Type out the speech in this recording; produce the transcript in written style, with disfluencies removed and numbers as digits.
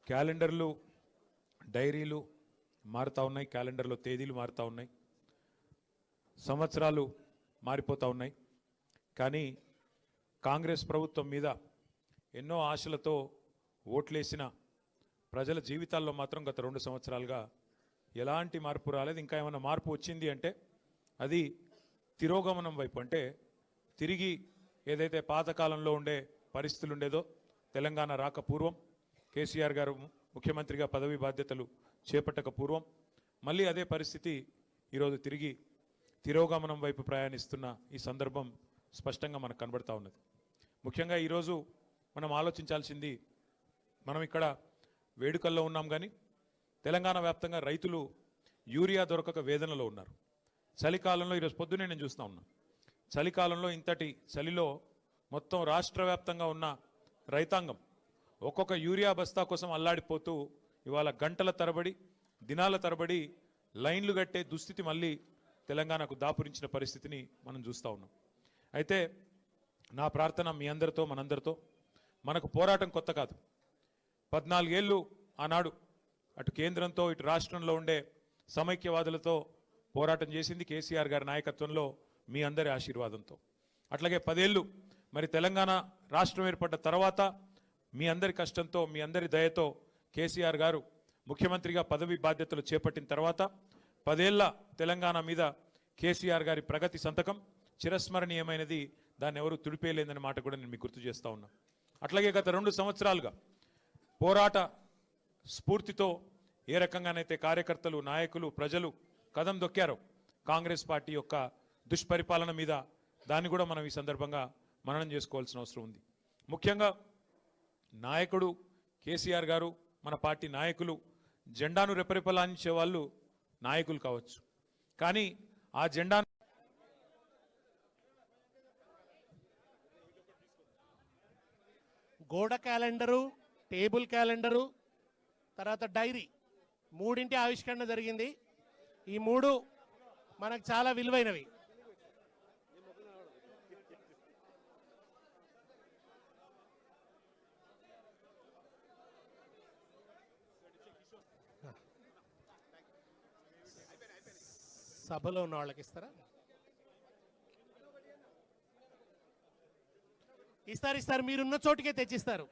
క్యాలెండర్లు డైరీలు మారుతూ ఉన్నాయి, క్యాలెండర్లో తేదీలు మారుతూ ఉన్నాయి, సంవత్సరాలు మారిపోతూ ఉన్నాయి. కానీ కాంగ్రెస్ ప్రభుత్వం మీద ఎన్నో ఆశలతో ఓట్లేసిన ప్రజల జీవితాల్లో మాత్రం గత 2 సంవత్సరాలుగా ఎలాంటి మార్పు రాలేదు. ఇంకా ఏమైనా మార్పు వచ్చింది అంటే అది తిరోగమనం వైపు, అంటే తిరిగి ఏదైతే పాతకాలంలో ఉండే పరిస్థితులు ఉండేదో, తెలంగాణ రాక పూర్వం కేసీఆర్ గారు ముఖ్యమంత్రిగా పదవి బాధ్యతలు చేపట్టక పూర్వం మళ్ళీ అదే పరిస్థితి ఈరోజు తిరిగి తిరోగమనం వైపు ప్రయాణిస్తున్న ఈ సందర్భం స్పష్టంగా మనకు కనబడతా ఉన్నది. ముఖ్యంగా ఈరోజు మనం ఆలోచించాల్సింది, మనం ఇక్కడ వేడుకల్లో ఉన్నాం కానీ తెలంగాణ వ్యాప్తంగా రైతులు యూరియా దొరకక వేదనలో ఉన్నారు. చలికాలంలో ఈరోజు పొద్దునే నేను చూస్తూ ఉన్నా, చలికాలంలో ఇంతటి చలిలో మొత్తం రాష్ట్ర వ్యాప్తంగా ఉన్న రైతాంగం ఒక్కొక్క యూరియా బస్తా కోసం అల్లాడిపోతూ ఇవాళ గంటల తరబడి దినాల తరబడి లైన్లు కట్టే దుస్థితి మళ్ళీ తెలంగాణకు దాపురించిన పరిస్థితిని మనం చూస్తూ ఉన్నాం. అయితే నా ప్రార్థన మీ అందరితో మనందరితో, మనకు పోరాటం కొత్త కాదు. 14 ఏళ్ళు ఆనాడు అటు కేంద్రంతో ఇటు రాష్ట్రంలో ఉండే సమైక్యవాదులతో పోరాటం చేసింది కేసీఆర్ గారి నాయకత్వంలో, మీ అందరి ఆశీర్వాదంతో. అట్లాగే 10 ఏళ్ళు మరి తెలంగాణ రాష్ట్రం ఏర్పడ్డ తర్వాత మీ అందరి కష్టంతో, మీ అందరి దయతో కేసీఆర్ గారు ముఖ్యమంత్రిగా పదవి బాధ్యతలు చేపట్టిన తర్వాత 10 ఏళ్ల తెలంగాణ మీద కేసీఆర్ గారి ప్రగతి సంతకం చిరస్మరణీయమైనది, దాన్ని ఎవరు తుడిపేయలేదనే మాట కూడా నేను మీకు గుర్తు చేస్తూ ఉన్నా. అట్లాగే గత 2 సంవత్సరాలుగా పోరాట స్ఫూర్తితో ఏ రకంగానైతే కార్యకర్తలు, నాయకులు, ప్రజలు కదం దొక్కారో కాంగ్రెస్ పార్టీ యొక్క దుష్పరిపాలన మీద, దాన్ని కూడా మనం ఈ సందర్భంగా మననం చేసుకోవాల్సిన అవసరం ఉంది. ముఖ్యంగా నాయకుడు కేసీఆర్ గారు, మన పార్టీ నాయకులు జెండాను రెపరెపలాంచే వాళ్ళు నాయకులు కావచ్చు, కానీ ఆ జెండా గోడ క్యాలెండరు, టేబుల్ క్యాలెండరు, తర్వాత డైరీ, 3 ఆవిష్కరణ జరిగింది. ఈ 3 మనకు చాలా విలువైనవి. సభలో ఉన్న వాళ్ళకి ఇస్తారా? ఇస్తారు. మీరున్న చోటుకే తెచ్చిస్తారు.